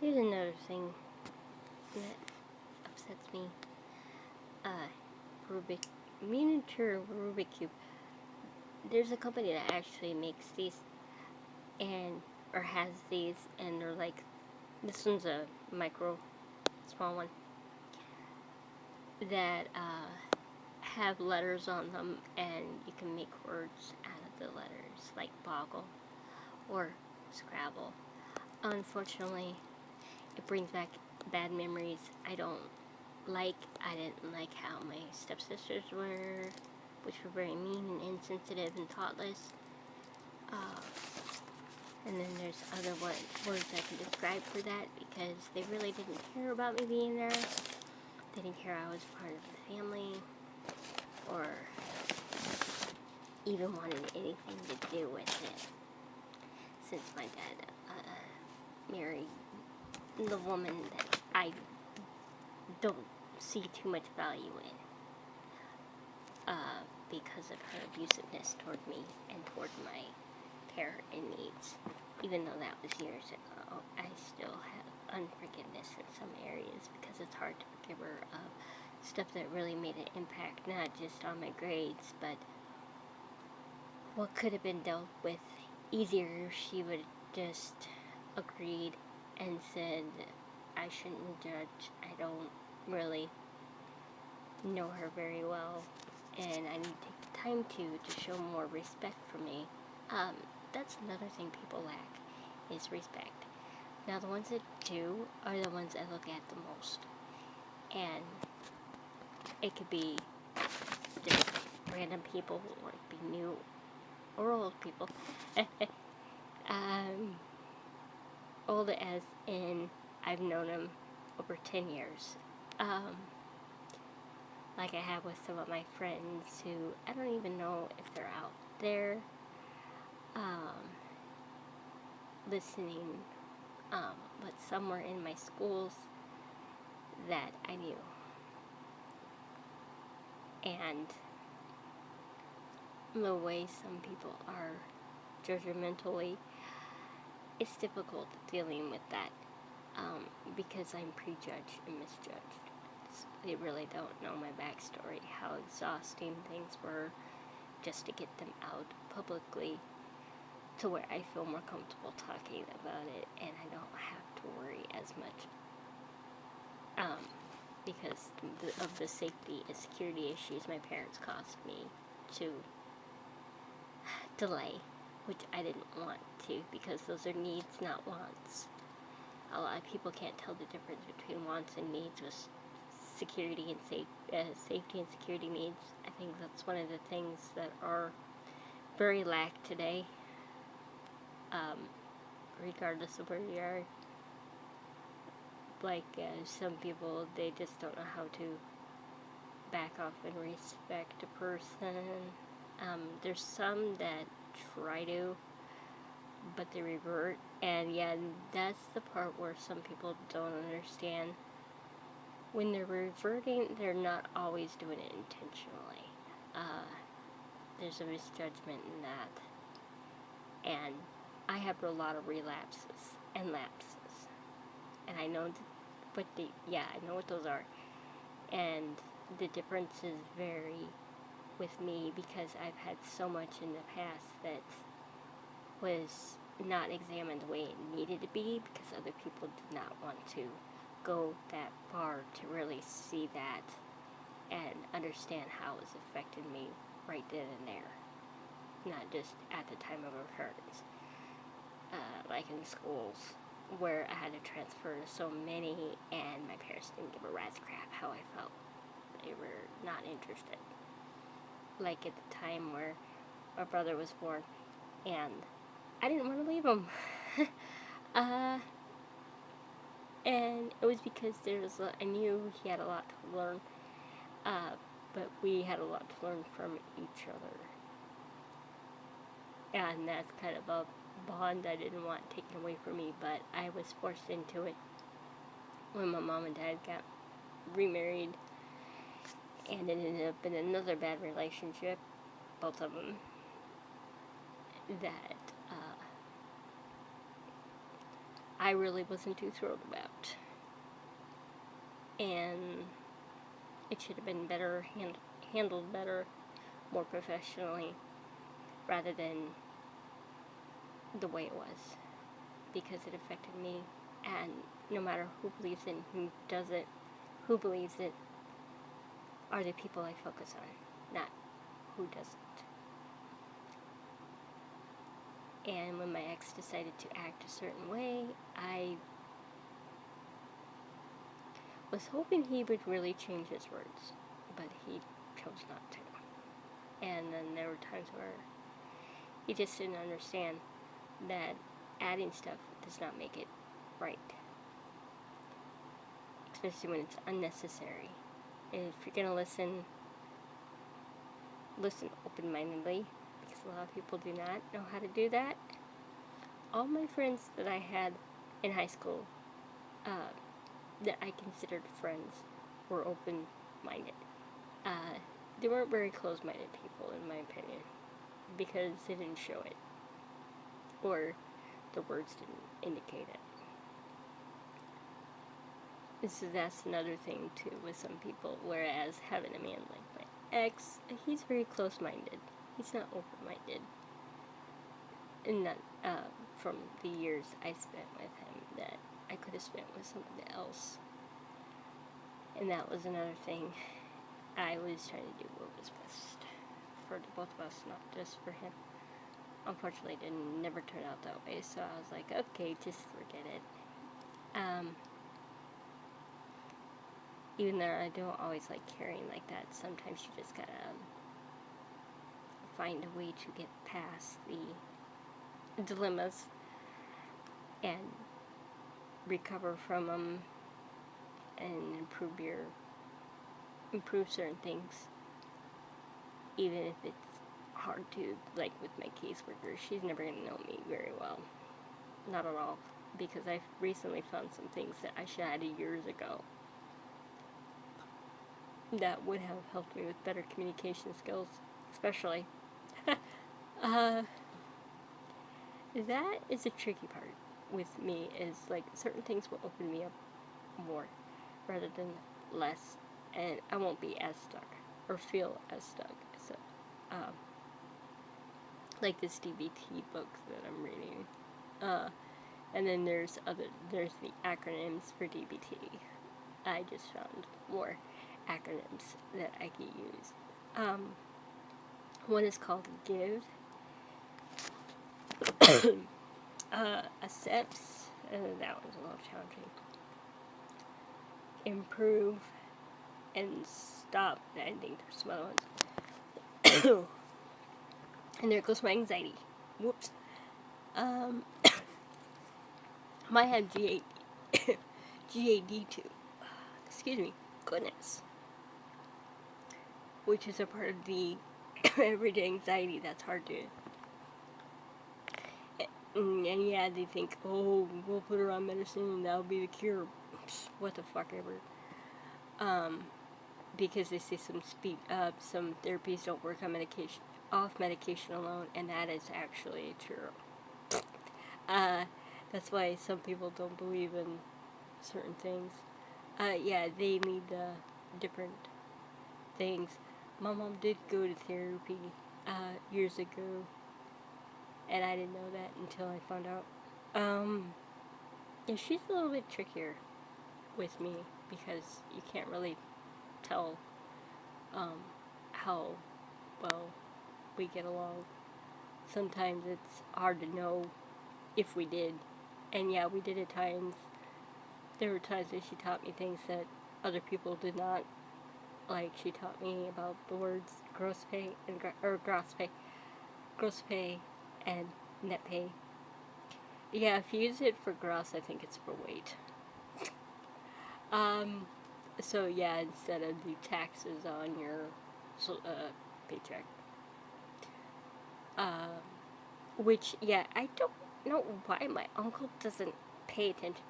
Here's another thing that upsets me. Rubik, miniature Rubik Cube. There's a company that actually makes these or has these, and they're like, this one's a micro, small one, that have letters on them, and you can make words out of the letters, like Boggle or Scrabble. Unfortunately, it brings back bad memories. I didn't like how my stepsisters were, which were very mean and insensitive and thoughtless. And then there's other words I can describe for that, because they really didn't care about me being there. They didn't care I was part of the family, or even wanted anything to do with it. Since my dad married the woman that I don't see too much value in, because of her abusiveness toward me and toward my care and needs. Even though that was years ago, I still have unforgiveness in some areas, because it's hard to forgive her of stuff that really made an impact, not just on my grades, but what could have been dealt with easier if she would just agreed and said, I shouldn't judge, I don't really know her very well, and I need to take the time to show more respect for me. That's another thing people lack, is respect. Now, the ones that do are the ones I look at the most. And it could be just random people, or it could be new or old people. Old as in, I've known them over 10 years. Like I have with some of my friends who I don't even know if they're out there listening, but somewhere in my schools that I knew. And the way some people are judgmentally, it's difficult dealing with that, because I'm prejudged and misjudged. They really don't know my backstory, how exhausting things were just to get them out publicly, to where I feel more comfortable talking about it, and I don't have to worry as much, because of the safety and security issues my parents caused me to delay, which I didn't want to, because those are needs, not wants. A lot of people can't tell the difference between wants and needs with security and safety and security needs. I think that's one of the things that are very lacked today, regardless of where you are. Like, some people, they just don't know how to back off and respect a person. There's some that try to, but they revert, and yeah, that's the part where some people don't understand. When they're reverting, they're not always doing it intentionally. There's a misjudgment in that, and I have a lot of relapses and lapses, and I know I know what those are, and the differences vary with me, because I've had so much in the past that was not examined the way it needed to be, because other people did not want to go that far to really see that and understand how it was affecting me right then and there, not just at the time of occurrence. Like in schools, where I had to transfer to so many, and my parents didn't give a rat's crap how I felt. They were not interested. Like at the time where my brother was born, and I didn't want to leave him. And it was because I knew he had a lot to learn, but we had a lot to learn from each other. And that's kind of a bond I didn't want taken away from me, but I was forced into it when my mom and dad got remarried, and it ended up in another bad relationship, both of them, that I really wasn't too thrilled about. And it should have been better handled better, more professionally, rather than the way it was, because it affected me. And no matter who believes it and who doesn't, who believes it are the people I focus on, not who doesn't. And when my ex decided to act a certain way, I was hoping he would really change his words, but he chose not to. And then there were times where he just didn't understand that adding stuff does not make it right, especially when it's unnecessary. And if you're gonna listen open-mindedly, because a lot of people do not know how to do that. All my friends that I had in high school, that I considered friends, were open-minded. They weren't very close-minded people, in my opinion, because they didn't show it, or the words didn't indicate it. And so that's another thing too with some people, whereas having a man like my ex, he's very close-minded. He's not open-minded. And not from the years I spent with him that I could have spent with someone else. And that was another thing. I was trying to do what was best for the both of us, not just for him. Unfortunately, it didn't never turn out that way, so I was like, okay, just forget it. Even though I don't always like carrying like that, sometimes you just gotta find a way to get past the dilemmas and recover from them and improve certain things, even if it's hard to. Like with my caseworker, she's never gonna know me very well, not at all, because I've recently found some things that I should have had years ago that would have helped me with better communication skills, especially. That is a tricky part with me, is like certain things will open me up more rather than less, and I won't be as stuck or feel as stuck. So, like this DBT book that I'm reading, and then there's the acronyms for DBT. I just found more acronyms that I can use. One is called GIVE, accepts, that one's a little challenging. Improve, and stop. I think there's some other ones. And there goes my anxiety. Whoops. Might have GAD too. Excuse me. Goodness. Which is a part of the everyday anxiety that's hard to. And yeah, they think, oh, we'll put her on medicine and that'll be the cure. What the fuck ever. Because they say some therapies don't work on medication alone, and that is actually true. That's why some people don't believe in certain things. Yeah, they need different things. My mom did go to therapy years ago, and I didn't know that until I found out. Yeah, she's a little bit trickier with me because you can't really tell how well we get along. Sometimes it's hard to know if we did. And yeah, we did at times. There were times that she taught me things that other people did not. Like, she taught me about the words gross pay and gross pay and net pay. Yeah, if you use it for gross, I think it's for weight. So yeah, instead of the taxes on your paycheck. Which, yeah, I don't know why my uncle doesn't pay attention,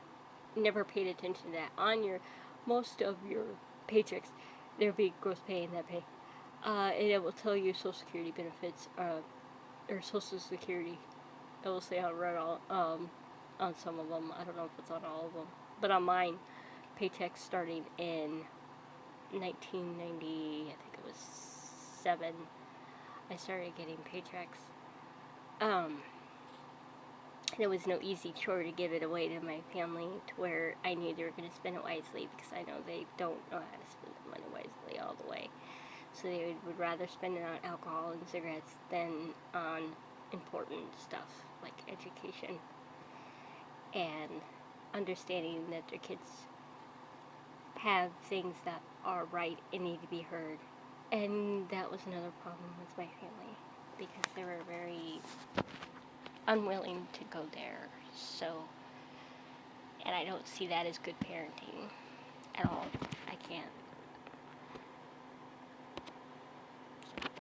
never paid attention to that. On most of your paychecks, there'll be gross pay and net pay. And it will tell you Social Security benefits, or Social Security. It will say how to run all, on some of them. I don't know if it's on all of them. But on mine, paychecks starting in 1990, I think it was 7, I started getting paychecks. It was no easy chore to give it away to my family to where I knew they were going to spend it wisely, because I know they don't know how to spend the money wisely all the way. So they would rather spend it on alcohol and cigarettes than on important stuff like education and understanding that their kids have things that are right and need to be heard. And that was another problem with my family, because they were very unwilling to go there. So, and I don't see that as good parenting at all. I can't.